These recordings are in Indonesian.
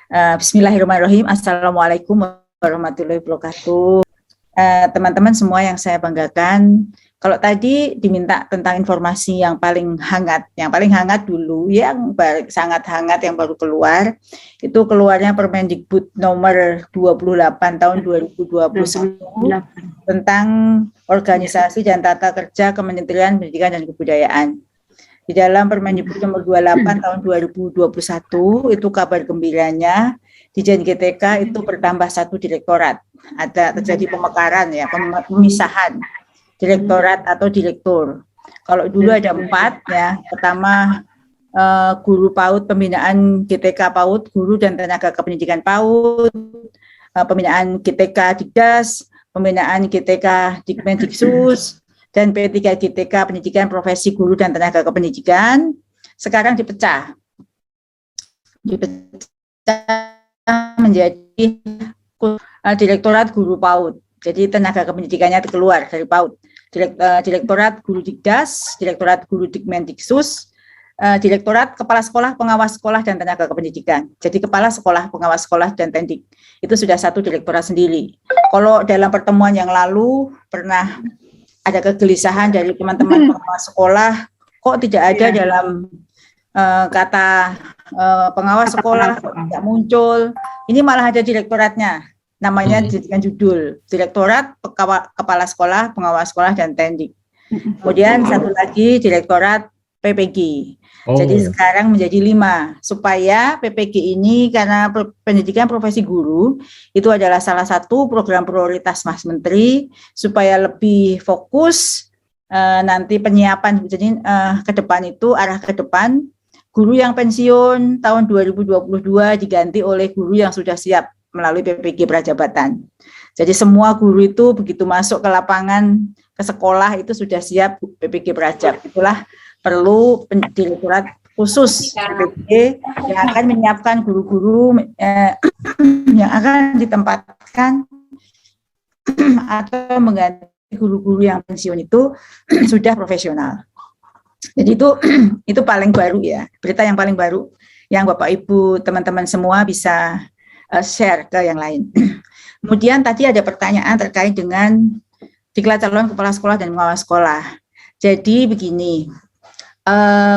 Bismillahirrahmanirrahim. Assalamualaikum warahmatullahi wabarakatuh. Teman-teman semua yang saya banggakan, kalau tadi diminta tentang informasi yang paling hangat dulu, yang sangat hangat yang baru keluar, itu keluarnya Permendikbud nomor 28 tahun 2021 tentang organisasi dan tata kerja Kementerian Pendidikan dan Kebudayaan. Di dalam Permendikbud nomor 28 tahun 2021 itu kabar gembiranya di JNGTK itu bertambah 1 direktorat. Ada terjadi pemekaran ya, pemisahan direktorat atau direktur. Kalau dulu ada 4 ya. Pertama guru PAUD, pembinaan GTK PAUD, guru dan tenaga kependidikan PAUD, pembinaan GTK Dikdas, pembinaan GTK Dikmendiksus, dan P3 GTK Pendidikan Profesi Guru dan Tenaga Kependidikan. Sekarang dipecah menjadi Direktorat Guru PAUD. Jadi tenaga kependidikannya keluar dari PAUD. Direktorat Guru Dikdas, Direktorat Guru Dikmendiksus, Direktorat Kepala Sekolah, Pengawas Sekolah, dan Tenaga Kependidikan. Jadi Kepala Sekolah, Pengawas Sekolah, dan Tendik. Itu sudah 1 direktorat sendiri. Kalau dalam pertemuan yang lalu pernah ada kegelisahan dari teman-teman pengawas sekolah, kok tidak ada dalam kata pengawas sekolah, tidak muncul. Ini malah ada direktoratnya, namanya dengan judul Direktorat Kepala Sekolah, Pengawas Sekolah, dan Tendik. Kemudian satu lagi Direktorat PPG. Jadi sekarang menjadi 5, supaya PPG ini karena pendidikan profesi guru itu adalah salah satu program prioritas Mas Menteri, supaya lebih fokus nanti penyiapan. Jadi ke depan itu arah ke depan guru yang pensiun tahun 2022 diganti oleh guru yang sudah siap melalui PPG Prajabatan. Jadi semua guru itu begitu masuk ke lapangan, ke sekolah itu sudah siap PPG Prajab. Itulah perlu direktorat khusus PPG yang akan menyiapkan guru-guru yang akan ditempatkan atau mengganti guru-guru yang pensiun itu sudah profesional. Jadi itu paling baru ya, berita yang paling baru yang Bapak Ibu teman-teman semua bisa share ke yang lain. Kemudian tadi ada pertanyaan terkait dengan diklat calon kepala sekolah dan pengawas sekolah. Jadi begini,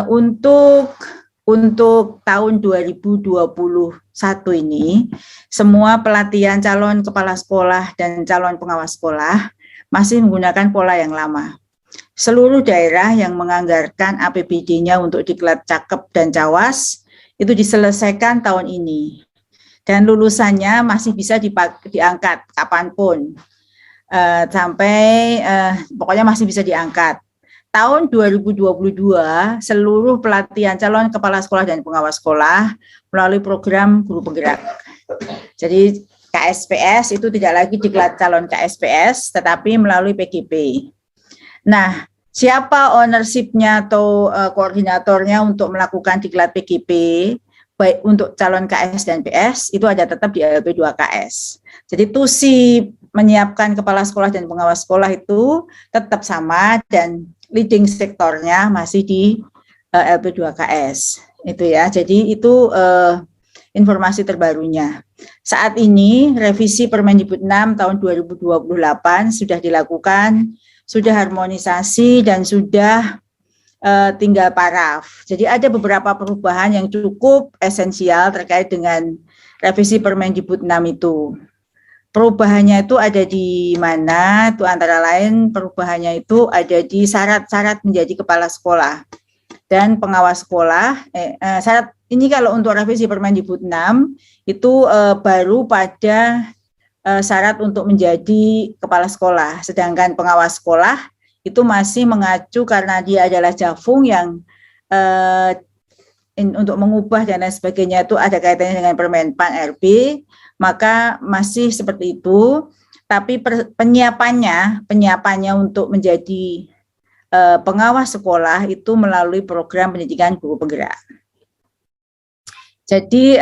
untuk tahun 2021 ini, semua pelatihan calon kepala sekolah dan calon pengawas sekolah masih menggunakan pola yang lama. Seluruh daerah yang menganggarkan APBD-nya untuk diklat Cakep dan Cawas itu diselesaikan tahun ini. Dan lulusannya masih bisa diangkat kapanpun, sampai pokoknya masih bisa diangkat. Tahun 2022, seluruh pelatihan calon kepala sekolah dan pengawas sekolah melalui program guru penggerak. Jadi KSPS itu tidak lagi diklat calon KSPS, tetapi melalui PGP. Nah, siapa ownership-nya atau koordinatornya untuk melakukan diklat PGP, baik untuk calon KS dan PS, itu ada tetap di LP2KS. Jadi tusi menyiapkan kepala sekolah dan pengawas sekolah itu tetap sama dan leading sektornya masih di LP2KS. Itu ya. Jadi itu informasi terbarunya. Saat ini revisi Permendikbud 6 tahun 2028 sudah dilakukan, sudah harmonisasi dan sudah tinggal paraf. Jadi ada beberapa perubahan yang cukup esensial terkait dengan revisi Permendikbud 6 itu. Perubahannya itu ada di mana? Itu antara lain perubahannya itu ada di syarat-syarat menjadi kepala sekolah dan pengawas sekolah. Syarat ini kalau untuk revisi Permendikbud 6 itu baru pada syarat untuk menjadi kepala sekolah, sedangkan pengawas sekolah itu masih mengacu karena dia adalah Jafung yang untuk mengubah dan lain sebagainya itu ada kaitannya dengan Permenpan RB, maka masih seperti itu. Tapi penyiapannya untuk menjadi pengawas sekolah itu melalui program pendidikan guru penggerak. Jadi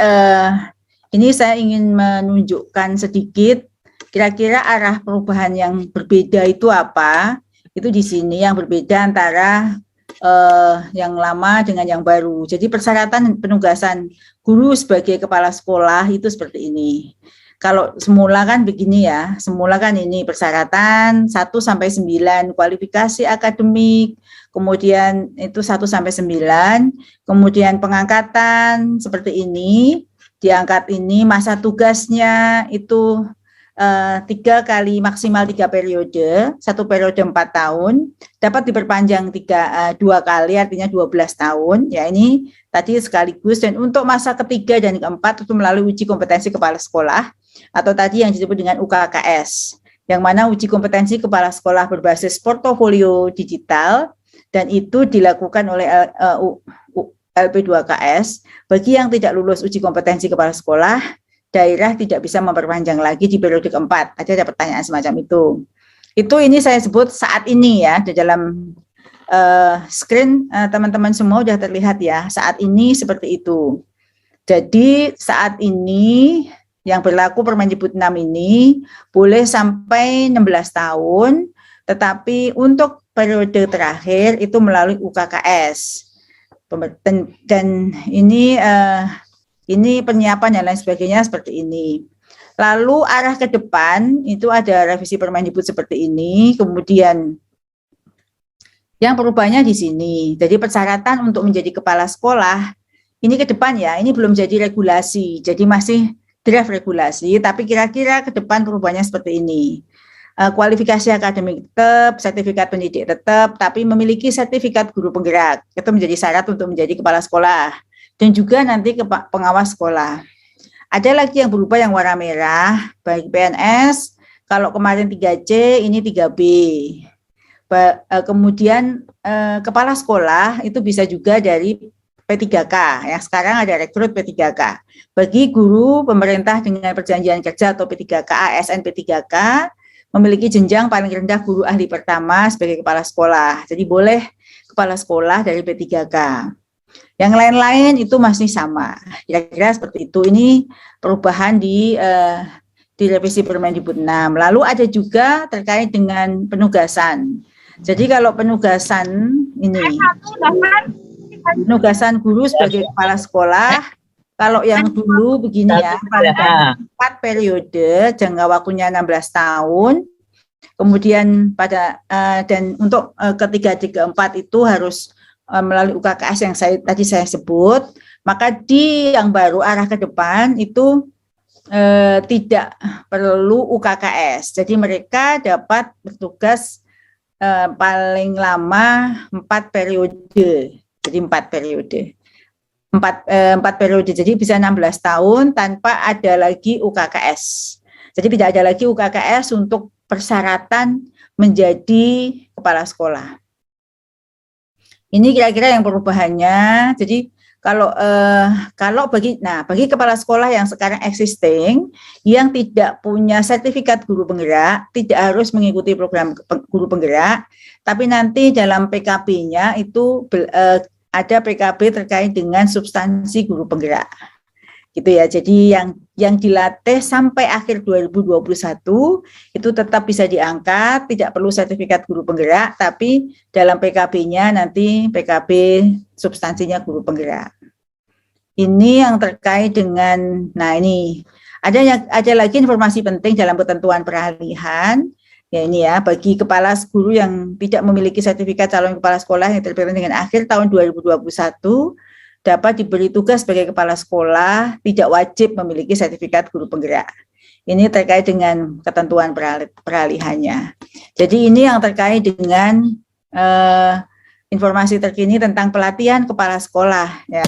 ini saya ingin menunjukkan sedikit kira-kira arah perubahan yang berbeda itu apa. Itu di sini yang berbeda antara yang lama dengan yang baru. Jadi persyaratan penugasan guru sebagai kepala sekolah itu seperti ini. Kalau semula kan begini ya, semula kan ini persyaratan 1 sampai 9, kualifikasi akademik, kemudian itu 1 sampai 9, kemudian pengangkatan seperti ini, diangkat ini masa tugasnya itu 3 kali maksimal 3 periode, 1 periode 4 tahun, dapat diperpanjang 2 kali artinya 12 tahun, ya ini tadi sekaligus, dan untuk masa ketiga dan keempat itu melalui uji kompetensi kepala sekolah, atau tadi yang disebut dengan UKKS, yang mana uji kompetensi kepala sekolah berbasis portofolio digital, dan itu dilakukan oleh LP2KS. Bagi yang tidak lulus uji kompetensi kepala sekolah, daerah tidak bisa memperpanjang lagi di periode keempat. Ada pertanyaan semacam itu. Itu ini saya sebut saat ini ya, di dalam screen teman-teman semua sudah terlihat ya, saat ini seperti itu. Jadi saat ini yang berlaku Permendikbud 6 ini boleh sampai 16 tahun, tetapi untuk periode terakhir itu melalui UKKS. Dan ini penyiapan dan lain sebagainya seperti ini. Lalu arah ke depan itu ada revisi Permendikbud seperti ini, kemudian yang perubahannya di sini. Jadi persyaratan untuk menjadi kepala sekolah ini ke depan ya, ini belum jadi regulasi, jadi masih draft regulasi, tapi kira-kira ke depan perubahannya seperti ini. Kualifikasi akademik tetap, sertifikat pendidik tetap, tapi memiliki sertifikat guru penggerak. Itu menjadi syarat untuk menjadi kepala sekolah. Dan juga nanti pengawas sekolah. Ada lagi yang berubah yang warna merah, baik PNS, kalau kemarin 3C, ini 3B. Kemudian kepala sekolah itu bisa juga dari P3K, yang sekarang ada rekrut P3K. Bagi guru pemerintah dengan perjanjian kerja atau P3K, ASN P3K, memiliki jenjang paling rendah guru ahli pertama sebagai kepala sekolah. Jadi boleh kepala sekolah dari P3K. Yang lain-lain itu masih sama. Kira-kira seperti itu. Ini perubahan di revisi Permendikbud 6. Lalu ada juga terkait dengan penugasan. Jadi kalau penugasan ini, penugasan guru sebagai kepala sekolah, kalau yang dulu begini ya, 4 periode, jangka waktunya 16 tahun, kemudian dan untuk ketiga, keempat itu harus melalui UKKS yang tadi saya sebut, maka di yang baru arah ke depan itu tidak perlu UKKS, jadi mereka dapat bertugas paling lama 4 periode. Jadi 4 periode. 4 periode, jadi bisa 16 tahun tanpa ada lagi UKKS. Jadi tidak ada lagi UKKS untuk persyaratan menjadi kepala sekolah. Ini kira-kira yang perubahannya. Jadi kalau bagi kepala sekolah yang sekarang existing yang tidak punya sertifikat guru penggerak, tidak harus mengikuti program guru penggerak, tapi nanti dalam PKB-nya itu ada PKB terkait dengan substansi guru penggerak. Gitu ya. Jadi yang dilatih sampai akhir 2021 itu tetap bisa diangkat, tidak perlu sertifikat guru penggerak, tapi dalam PKB-nya nanti PKB substansinya guru penggerak. Ini yang terkait dengan, nah ini ada lagi informasi penting dalam ketentuan peralihan. Ya ini ya, bagi kepala guru yang tidak memiliki sertifikat calon kepala sekolah yang terpilih dengan akhir tahun 2021 dapat diberi tugas sebagai kepala sekolah, tidak wajib memiliki sertifikat guru penggerak. Ini terkait dengan ketentuan peralihannya. Jadi ini yang terkait dengan informasi terkini tentang pelatihan kepala sekolah. Ya.